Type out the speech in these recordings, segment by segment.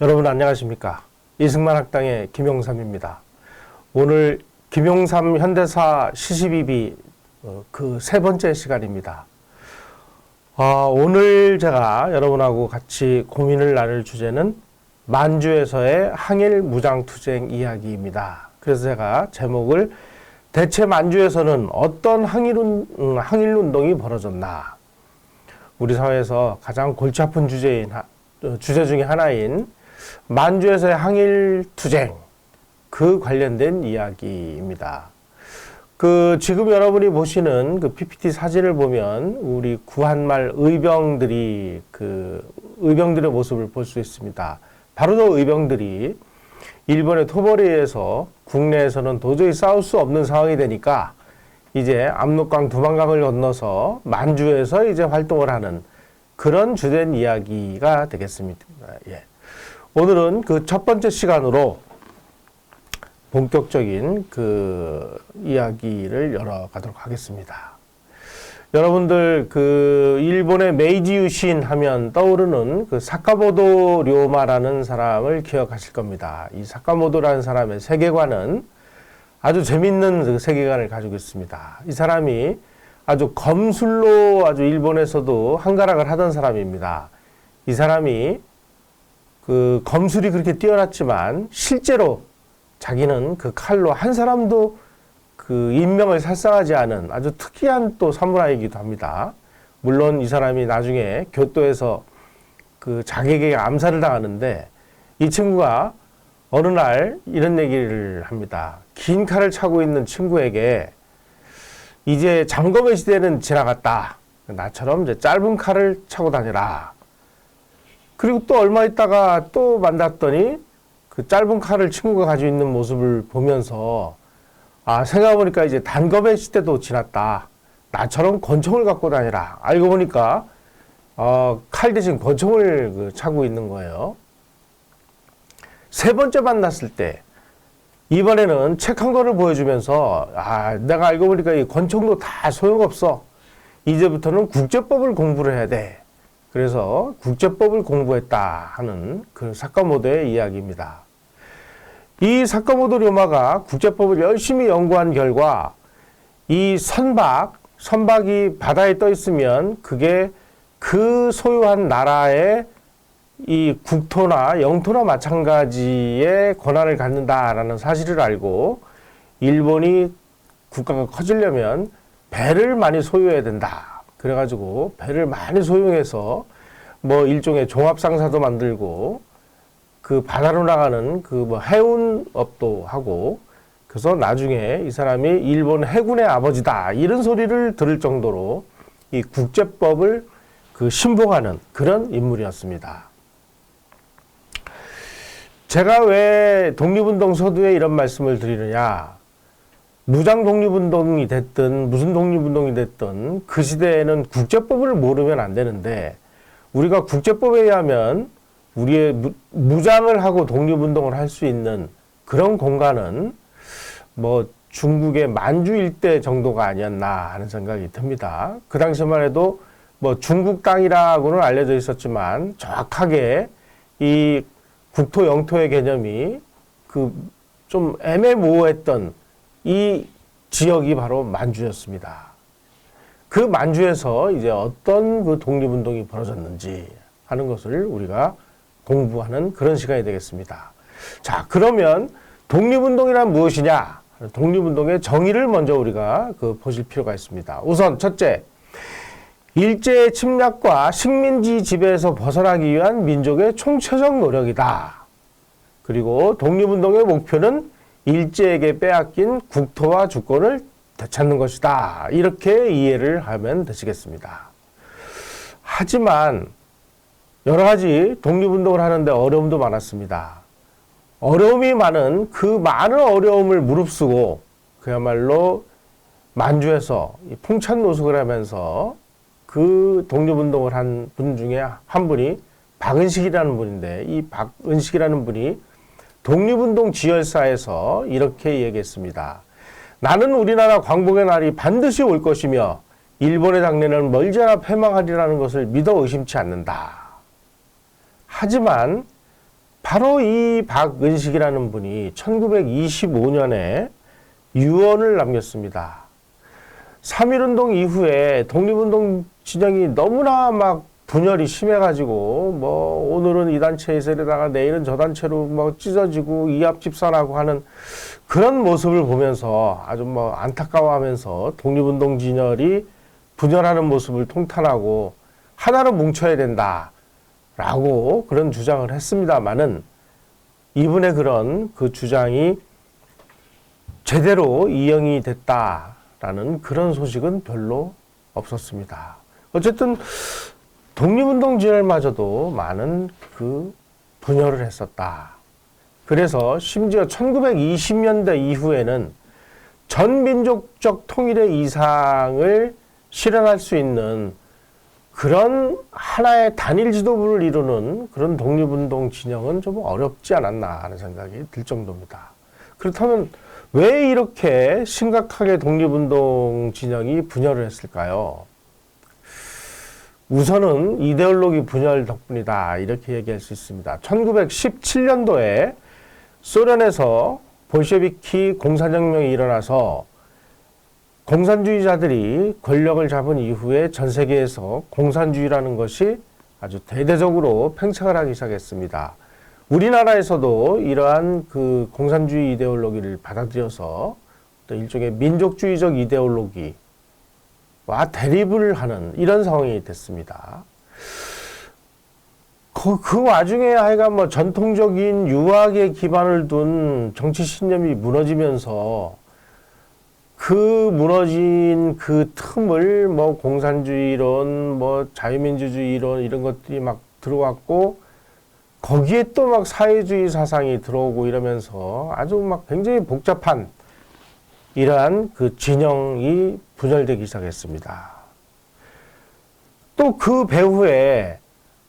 여러분 안녕하십니까? 이승만 학당의 김용삼입니다. 오늘 김용삼 현대사 시시비비 그 세 번째 시간입니다. 오늘 제가 여러분하고 같이 고민을 나눌 주제는 만주에서의 항일 무장투쟁 이야기입니다. 그래서 제가 제목을 대체 만주에서는 어떤 항일 운동이 벌어졌나? 우리 사회에서 가장 골치 아픈 주제 중에 하나인 만주에서의 항일 투쟁, 그 관련된 이야기입니다. 지금 여러분이 보시는 그 PPT 사진을 보면 우리 구한말 의병들의 모습을 볼 수 있습니다. 바로 그 의병들이 일본의 토벌에 의해서 국내에서는 도저히 싸울 수 없는 상황이 되니까 이제 압록강 두만강을 건너서 만주에서 이제 활동을 하는 그런 주된 이야기가 되겠습니다. 예. 오늘은 그 첫 번째 시간으로 본격적인 그 이야기를 열어가도록 하겠습니다. 여러분들 일본의 메이지 유신 하면 떠오르는 그 사카모토 료마라는 사람을 기억하실 겁니다. 이 사카모토라는 사람의 세계관은 아주 재밌는 그 세계관을 가지고 있습니다. 이 사람이 아주 검술로 아주 일본에서도 한가락을 하던 사람입니다. 이 사람이 검술이 그렇게 뛰어났지만 실제로 자기는 그 칼로 한 사람도 인명을 살상하지 않은 아주 특이한 또 사무라이이기도 합니다. 물론 이 사람이 나중에 교토에서 자객에게 암살을 당하는데 이 친구가 어느 날 이런 얘기를 합니다. 긴 칼을 차고 있는 친구에게 이제 장검의 시대는 지나갔다. 나처럼 이제 짧은 칼을 차고 다니라. 그리고 또 얼마 있다가 또 만났더니 그 짧은 칼을 친구가 가지고 있는 모습을 보면서 생각해보니까 이제 단검의 시대도 지났다. 나처럼 권총을 갖고 다니라. 알고 보니까 칼 대신 권총을 차고 있는 거예요. 세 번째 만났을 때 이번에는 책 한 권을 보여주면서 내가 알고 보니까 이 권총도 다 소용없어. 이제부터는 국제법을 공부를 해야 돼. 그래서 국제법을 공부했다 하는 그 사카모토의 이야기입니다. 이 사카모토 료마가 국제법을 열심히 연구한 결과 이 선박이 바다에 떠 있으면 그게 그 소유한 나라의 이 국토나 영토나 마찬가지의 권한을 갖는다라는 사실을 알고 일본이 국가가 커지려면 배를 많이 소유해야 된다. 그래가지고 배를 많이 소유해서 일종의 종합상사도 만들고 그 바다로 나가는 해운업도 하고 그래서 나중에 이 사람이 일본 해군의 아버지다 이런 소리를 들을 정도로 이 국제법을 신봉하는 그런 인물이었습니다. 제가 왜 독립운동 서두에 이런 말씀을 드리느냐. 무장 독립운동이 됐든 무슨 독립운동이 됐든 그 시대에는 국제법을 모르면 안 되는데 우리가 국제법에 의하면 우리의 무장을 하고 독립운동을 할 수 있는 그런 공간은 중국의 만주 일대 정도가 아니었나 하는 생각이 듭니다. 그 당시만 해도 중국 땅이라고는 알려져 있었지만 정확하게 이 국토 영토의 개념이 좀 애매모호했던 이 지역이 바로 만주였습니다. 그 만주에서 이제 어떤 독립운동이 벌어졌는지 하는 것을 우리가 공부하는 그런 시간이 되겠습니다. 자, 그러면 독립운동이란 무엇이냐? 독립운동의 정의를 먼저 우리가 보실 필요가 있습니다. 우선 첫째, 일제의 침략과 식민지 지배에서 벗어나기 위한 민족의 총체적 노력이다. 그리고 독립운동의 목표는 일제에게 빼앗긴 국토와 주권을 되찾는 것이다. 이렇게 이해를 하면 되시겠습니다. 하지만 여러 가지 독립운동을 하는데 어려움도 많았습니다. 어려움이 많은 그 많은 어려움을 무릅쓰고 그야말로 만주에서 풍찬노숙을 하면서 그 독립운동을 한 분 중에 한 분이 박은식이라는 분인데 이 박은식이라는 분이 독립운동 지열사에서 이렇게 얘기했습니다. 나는 우리나라 광복의 날이 반드시 올 것이며 일본의 장래는 멀지 않아 패망하리라는 것을 믿어 의심치 않는다. 하지만 바로 이 박은식이라는 분이 1925년에 유언을 남겼습니다. 3.1운동 이후에 독립운동 진영이 너무나 막 분열이 심해가지고 뭐 오늘은 이 단체에서 이러다가 내일은 저 단체로 뭐 찢어지고 이합집산하고 하는 그런 모습을 보면서 아주 뭐 안타까워하면서 독립운동 진열이 분열하는 모습을 통탄하고 하나로 뭉쳐야 된다라고 그런 주장을 했습니다마는 이분의 그런 그 주장이 제대로 이행이 됐다라는 그런 소식은 별로 없었습니다. 어쨌든 독립운동 진열마저도 많은 그 분열을 했었다. 그래서 심지어 1920년대 이후에는 전민족적 통일의 이상을 실현할 수 있는 그런 하나의 단일 지도부를 이루는 그런 독립운동 진영은 좀 어렵지 않았나 하는 생각이 들 정도입니다. 그렇다면 왜 이렇게 심각하게 독립운동 진영이 분열을 했을까요? 우선은 이데올로기 분열 덕분이다 이렇게 얘기할 수 있습니다. 1917년도에 소련에서 볼셰비키 공산혁명이 일어나서 공산주의자들이 권력을 잡은 이후에 전 세계에서 공산주의라는 것이 아주 대대적으로 팽창을 하기 시작했습니다. 우리나라에서도 이러한 그 공산주의 이데올로기를 받아들여서 또 일종의 민족주의적 이데올로기와 대립을 하는 이런 상황이 됐습니다. 그 와중에 하여간 뭐 전통적인 유학에 기반을 둔 정치 신념이 무너지면서 그 무너진 그 틈을 뭐 공산주의론, 뭐 자유민주주의론 이런 것들이 막 들어왔고 거기에 또 막 사회주의 사상이 들어오고 이러면서 아주 막 굉장히 복잡한 이러한 그 진영이 분열되기 시작했습니다. 또 그 배후에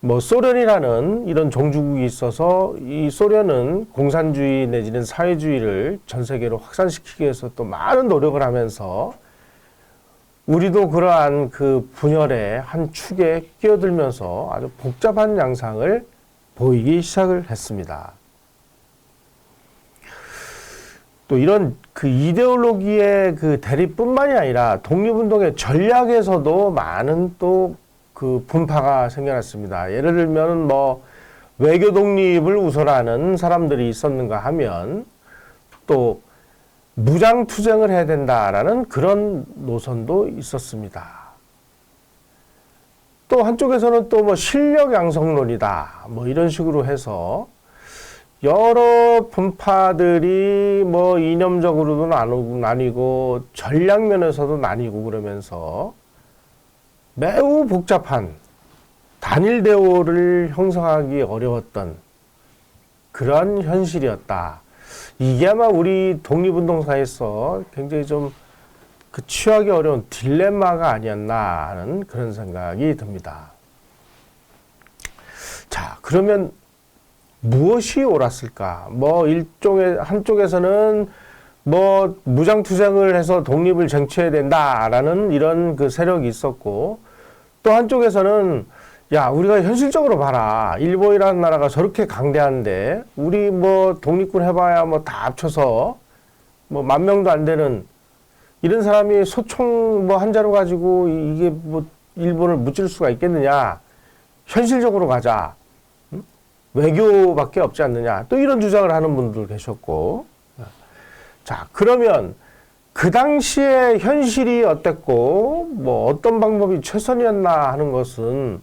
뭐 소련이라는 이런 종주국이 있어서 이 소련은 공산주의 내지는 사회주의를 전 세계로 확산시키기 위해서 또 많은 노력을 하면서 우리도 그러한 그 분열의 한 축에 끼어들면서 아주 복잡한 양상을 보이기 시작을 했습니다. 또 이런 그 이데올로기의 그 대립뿐만이 아니라 독립운동의 전략에서도 많은 또 그 분파가 생겨났습니다. 예를 들면 뭐 외교 독립을 우선하는 사람들이 있었는가 하면 또 무장 투쟁을 해야 된다라는 그런 노선도 있었습니다. 또 한쪽에서는 또 뭐 실력 양성론이다 뭐 이런 식으로 해서 여러 분파들이 뭐 이념적으로도 나뉘고 전략 면에서도 나뉘고 그러면서 매우 복잡한 단일 대오를 형성하기 어려웠던 그런 현실이었다. 이게 아마 우리 독립운동사에서 굉장히 좀 그 취하기 어려운 딜레마가 아니었나 하는 그런 생각이 듭니다. 자, 그러면 무엇이 옳았을까? 뭐 한쪽에서는 뭐 무장투쟁을 해서 독립을 쟁취해야 된다라는 이런 그 세력이 있었고 또 한쪽에서는 야 우리가 현실적으로 봐라 일본이라는 나라가 저렇게 강대한데 우리 뭐 독립군 해봐야 뭐 다 합쳐서 뭐 10,000명도 안 되는 이런 사람이 소총 뭐 한 자루 가지고 이게 뭐 일본을 무찔 수가 있겠느냐 현실적으로 가자 외교밖에 없지 않느냐 또 이런 주장을 하는 분들 계셨고 자 그러면 그 당시에 현실이 어땠고 뭐 어떤 방법이 최선이었나 하는 것은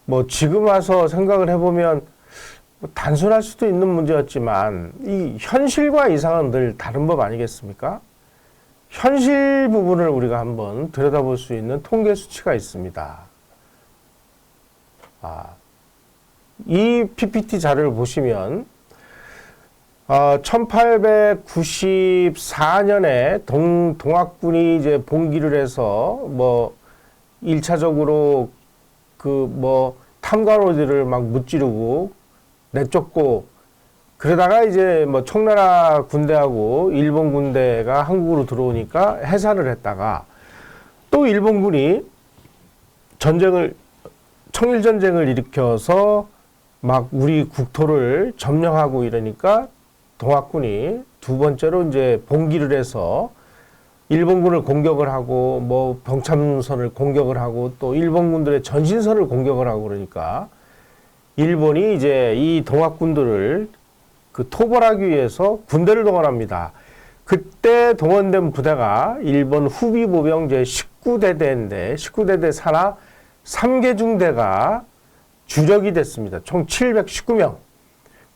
뭐 지금 와서 생각을 해보면 뭐 단순할 수도 있는 문제였지만 이 현실과 이상은 늘 다른 법 아니겠습니까? 현실 부분을 우리가 한번 들여다볼 수 있는 통계 수치가 있습니다. 이 PPT 자료를 보시면 1894년에 동학군이 이제 봉기를 해서 뭐 1차적으로 그 뭐 탐관오지를 막 무찌르고 내쫓고 그러다가 이제 뭐 청나라 군대하고 일본 군대가 한국으로 들어오니까 해산을 했다가 또 일본군이 청일전쟁을 일으켜서 막 우리 국토를 점령하고 이러니까 동학군이 두 번째로 이제 봉기를 해서 일본군을 공격을 하고 뭐 병참선을 공격을 하고 또 일본군들의 전신선을 공격을 하고 그러니까 일본이 이제 이 동학군들을 그 토벌하기 위해서 군대를 동원합니다. 그때 동원된 부대가 일본 후비보병 제19대대인데 19대대 산하 3개 중대가 주력이 됐습니다. 총 719명.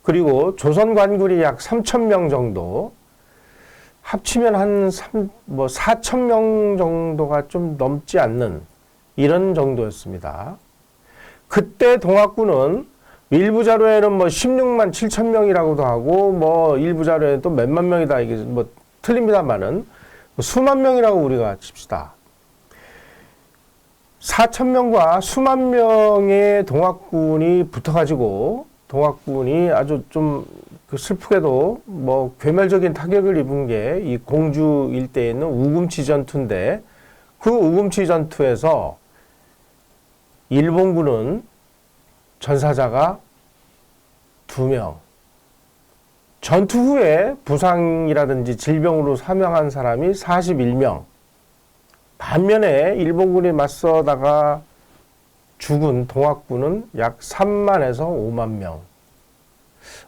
그리고 조선 관군이 약 3,000명 정도, 합치면 한 4,000명 정도가 좀 넘지 않는 이런 정도였습니다. 그때 동학군은 일부 자료에는 뭐 16만 7천 명이라고도 하고 뭐 일부 자료에는 또 몇만 명이다 이게 뭐 틀립니다만은 수만 명이라고 우리가 칩시다. 4천 명과 수만 명의 동학군이 붙어가지고 동학군이 아주 좀 슬프게도 뭐 괴멸적인 타격을 입은 게 이 공주 일대에 있는 우금치 전투인데 그 우금치 전투에서 일본군은 전사자가 2명, 전투 후에 부상이라든지 질병으로 사망한 사람이 41명, 반면에 일본군이 맞서다가 죽은 동학군은 약 3만에서 5만 명.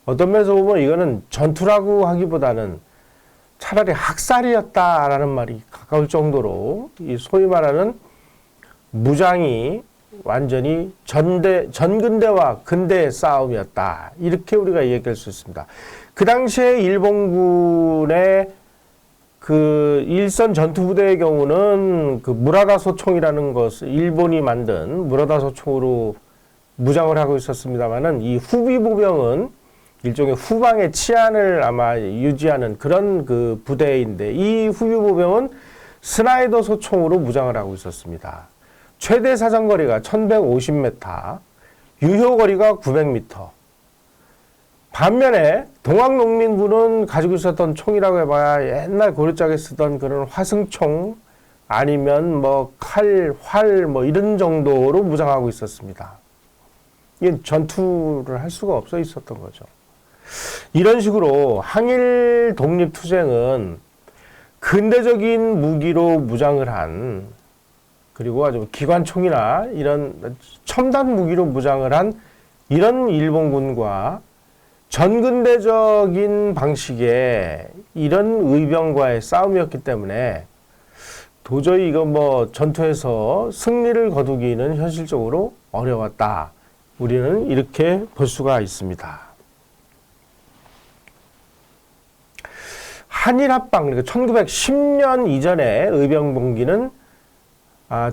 어떤 면에서 보면 이거는 전투라고 하기보다는 차라리 학살이었다라는 말이 가까울 정도로 이 소위 말하는 무장이 완전히 전근대와 근대의 싸움이었다. 이렇게 우리가 얘기할 수 있습니다. 그 당시에 일본군의 그 일선 전투부대의 경우는 그 무라다 소총이라는 것을 일본이 만든 무라다 소총으로 무장을 하고 있었습니다만은 이 후비보병은 일종의 후방의 치안을 아마 유지하는 그런 그 부대인데 이 후비보병은 스나이더 소총으로 무장을 하고 있었습니다. 최대 사정거리가 1150m, 유효거리가 900m. 반면에 동학농민군은 가지고 있었던 총이라고 해봐야 옛날 고려짝에 쓰던 그런 화승총 아니면 뭐 칼, 활 뭐 이런 정도로 무장하고 있었습니다. 이게 전투를 할 수가 없어 있었던 거죠. 이런 식으로 항일 독립투쟁은 근대적인 무기로 무장을 한 그리고 아주 기관총이나 이런 첨단 무기로 무장을 한 이런 일본군과 전근대적인 방식의 이런 의병과의 싸움이었기 때문에 도저히 이거 뭐 전투에서 승리를 거두기는 현실적으로 어려웠다. 우리는 이렇게 볼 수가 있습니다. 한일합방, 그러니까 1910년 이전에 의병 봉기는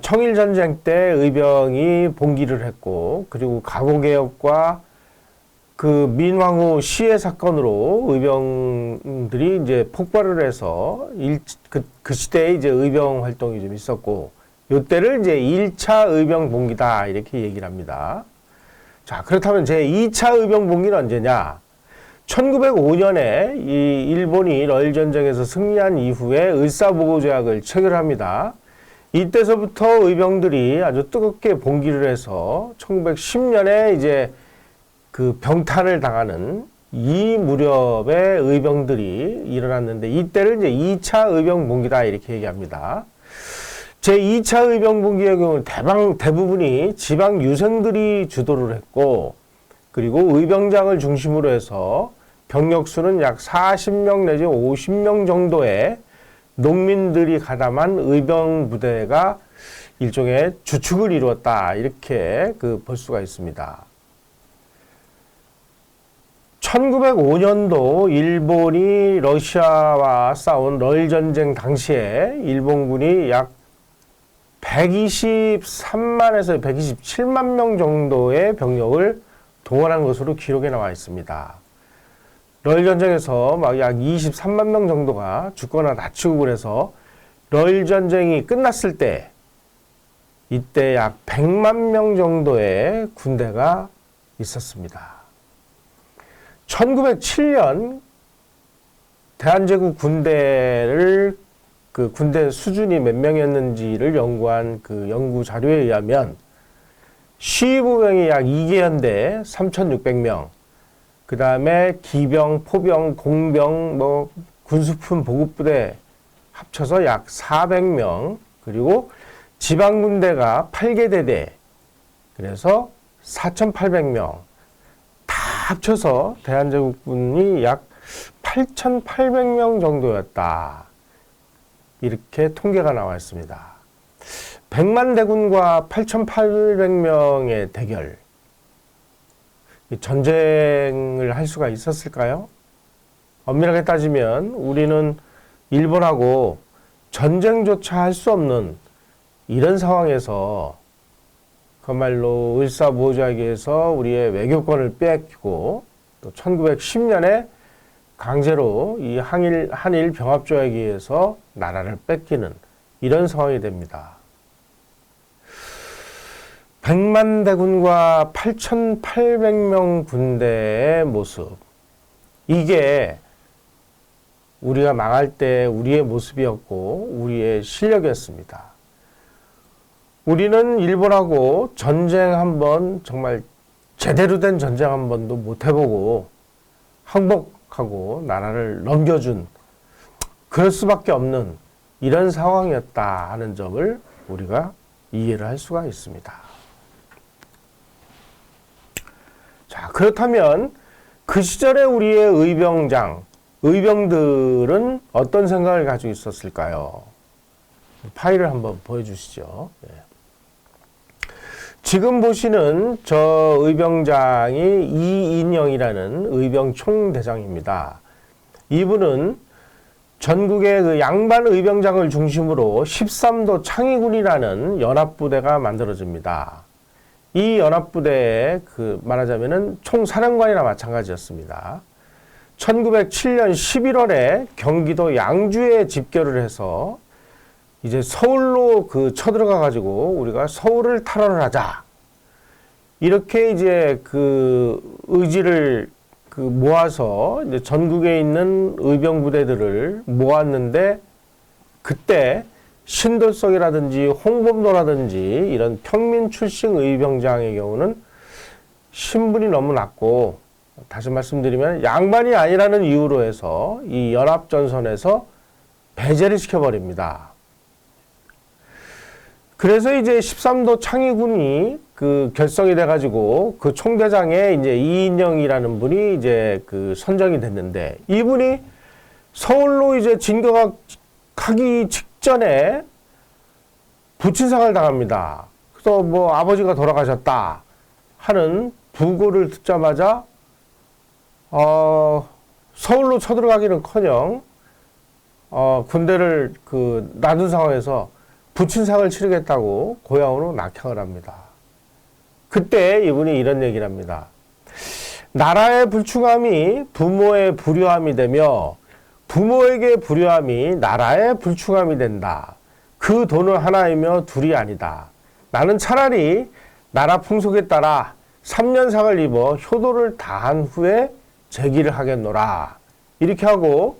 청일전쟁 때 의병이 봉기를 했고, 그리고 가고개혁과 그 민왕후 시해 사건으로 의병들이 이제 폭발을 해서 그 시대에 이제 의병 활동이 좀 있었고, 요때를 이제 1차 의병 봉기다 이렇게 얘기를 합니다. 자, 그렇다면 제 2차 의병 봉기는 언제냐? 1905년에 이 일본이 러일 전쟁에서 승리한 이후에 을사보고조약을 체결합니다. 이때서부터 의병들이 아주 뜨겁게 봉기를 해서 1910년에 이제 그 병탄을 당하는 이 무렵에 의병들이 일어났는데 이때를 이제 2차 의병 봉기다 이렇게 얘기합니다. 제 2차 의병 봉기의 경우 대부분이 지방 유생들이 주도를 했고 그리고 의병장을 중심으로 해서 병력 수는 약 40명 내지 50명 정도의 농민들이 가담한 의병 부대가 일종의 주축을 이루었다 이렇게 볼 수가 있습니다. 1905년도 일본이 러시아와 싸운 러일 전쟁 당시에 일본군이 약 123만에서 127만 명 정도의 병력을 동원한 것으로 기록에 나와 있습니다. 러일 전쟁에서 막 약 23만 명 정도가 죽거나 다치고 그래서 러일 전쟁이 끝났을 때 이때 약 100만 명 정도의 군대가 있었습니다. 1907년 대한제국 군대를 그 군대 수준이 몇 명이었는지를 연구한 그 연구 자료에 의하면 시위부병이 약 2개연대 3,600명, 그 다음에 기병, 포병, 공병, 뭐 군수품 보급부대 합쳐서 약 400명, 그리고 지방군대가 8개 대대, 그래서 4,800명, 다 합쳐서 대한제국군이 약 8,800명 정도였다. 이렇게 통계가 나와 있습니다. 100만 대군과 8,800명의 대결. 전쟁을 할 수가 있었을까요? 엄밀하게 따지면 우리는 일본하고 전쟁조차 할 수 없는 이런 상황에서 그말로 을사보호자에게서 우리의 외교권을 뺏기고 또 1910년에 강제로 이 한일 병합조약에 의해서 나라를 뺏기는 이런 상황이 됩니다. 100만 대군과 8,800명 군대의 모습. 이게 우리가 망할 때 우리의 모습이었고 우리의 실력이었습니다. 우리는 일본하고 전쟁 한번 정말 제대로 된 전쟁 한 번도 못 해보고 항복하고 나라를 넘겨준 그럴 수밖에 없는 이런 상황이었다 하는 점을 우리가 이해를 할 수가 있습니다. 자, 그렇다면 그 시절에 우리의 의병들은 어떤 생각을 가지고 있었을까요? 파일을 한번 보여주시죠. 네. 지금 보시는 저 의병장이 이인영이라는 의병 총대장입니다. 이분은 전국의 그 양반 의병장을 중심으로 13도 창의군이라는 연합부대가 만들어집니다. 이 연합부대의 말하자면은 총사령관이나 마찬가지였습니다. 1907년 11월에 경기도 양주에 집결을 해서 이제 서울로 쳐들어가 가지고 우리가 서울을 탈환을 하자. 이렇게 이제 의지를 모아서 이제 전국에 있는 의병 부대들을 모았는데 그때 신돌석이라든지 홍범도라든지 이런 평민 출신 의병장의 경우는 신분이 너무 낮고 다시 말씀드리면 양반이 아니라는 이유로 해서 이 연합전선에서 배제를 시켜버립니다. 그래서 이제 13도 창의군이 결성이 돼가지고 그 총대장에 이제 이인영이라는 분이 이제 선정이 됐는데 이분이 서울로 이제 진격하기 직전에 부친상을 당합니다. 그래서 뭐 아버지가 돌아가셨다 하는 부고를 듣자마자 서울로 쳐들어가기는커녕 군대를 놔둔 상황에서 부친상을 치르겠다고 고향으로 낙향을 합니다. 그때 이분이 이런 얘기를 합니다. 나라의 불충함이 부모의 불효함이 되며 부모에게 불효함이 나라의 불충함이 된다. 그 돈은 하나이며 둘이 아니다. 나는 차라리 나라 풍속에 따라 3년상을 입어 효도를 다한 후에 재기를 하겠노라. 이렇게 하고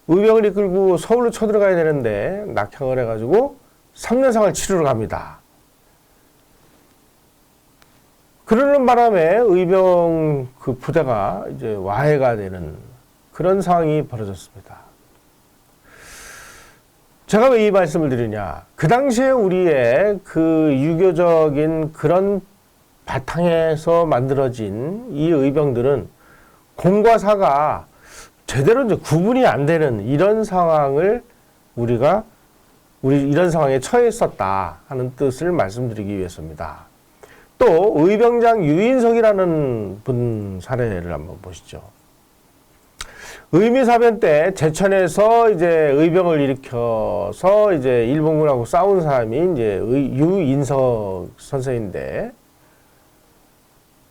의병을 이끌고 서울로 쳐들어가야 되는데 낙향을 해가지고 3년상을 치르러 갑니다. 그러는 바람에 의병 부대가 이제 와해가 되는 그런 상황이 벌어졌습니다. 제가 왜 이 말씀을 드리냐? 그 당시에 우리의 유교적인 그런 바탕에서 만들어진 이 의병들은 공과 사가 제대로 이제 구분이 안 되는 이런 상황을 우리 이런 상황에 처해 있었다 하는 뜻을 말씀드리기 위해서입니다. 또 의병장 유인석이라는 분 사례를 한번 보시죠. 의미사변 때 제천에서 이제 의병을 일으켜서 이제 일본군하고 싸운 사람이 이제 유인석 선생인데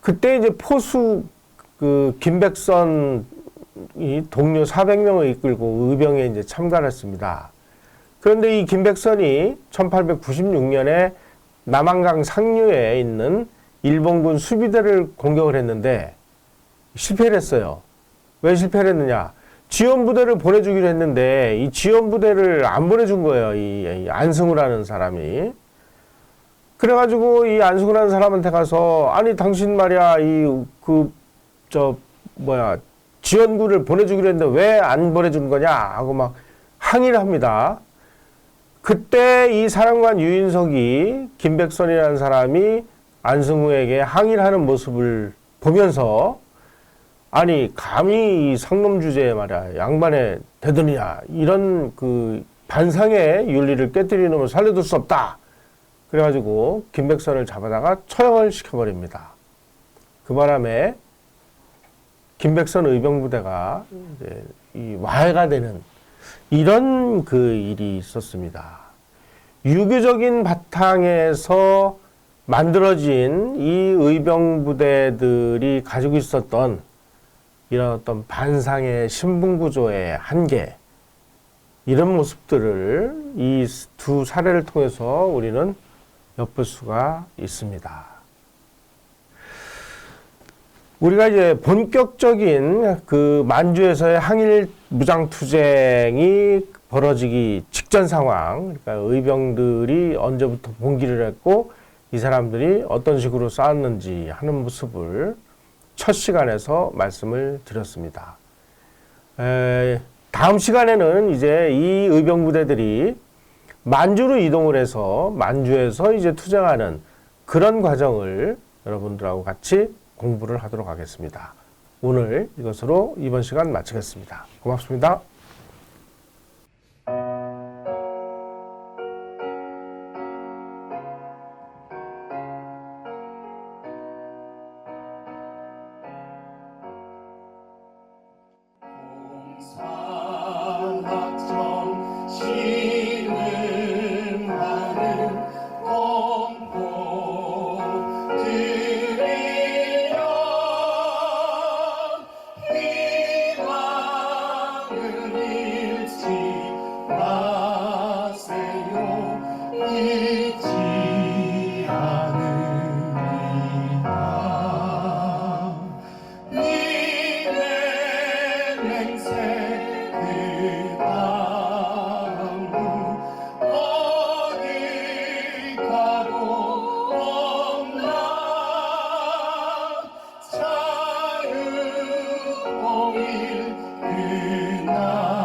그때 이제 포수 김백선 이 동료 400명을 이끌고 의병에 이제 참가를 했습니다. 그런데 이 김백선이 1896년에 남한강 상류에 있는 일본군 수비대를 공격을 했는데 실패를 했어요. 왜 실패를 했느냐? 지원부대를 보내주기로 했는데 이 지원부대를 안 보내준 거예요. 이 안승우라는 사람이. 그래가지고 이 안수근한 사람한테 가서 아니 당신 말이야 지원군을 보내주기로 했는데 왜 안 보내준 거냐 하고 막 항의를 합니다. 그때 이 사령관 유인석이 김백선이라는 사람이 안승우에게 항의를 하는 모습을 보면서 아니 감히 이 상놈 주제에 말이야 양반에 대드느냐 이런 그 반상의 윤리를 깨뜨리는 놈을 살려둘 수 없다. 그래가지고 김백선을 잡아다가 처형을 시켜버립니다. 그 바람에 김백선 의병부대가 이제 이 와해가 되는 이런 그 일이 있었습니다. 유교적인 바탕에서 만들어진 이 의병부대들이 가지고 있었던 이런 어떤 반상의 신분구조의 한계, 이런 모습들을 이 두 사례를 통해서 우리는 엿볼 수가 있습니다. 우리가 이제 본격적인 그 만주에서의 항일 무장투쟁이 벌어지기 직전 상황, 그러니까 의병들이 언제부터 봉기를 했고 이 사람들이 어떤 식으로 싸웠는지 하는 모습을 첫 시간에서 말씀을 드렸습니다. 다음 시간에는 이제 이 의병부대들이 만주로 이동을 해서 만주에서 이제 투쟁하는 그런 과정을 여러분들하고 같이 공부를 하도록 하겠습니다. 오늘 이것으로 이번 시간 마치겠습니다. 고맙습니다. 그날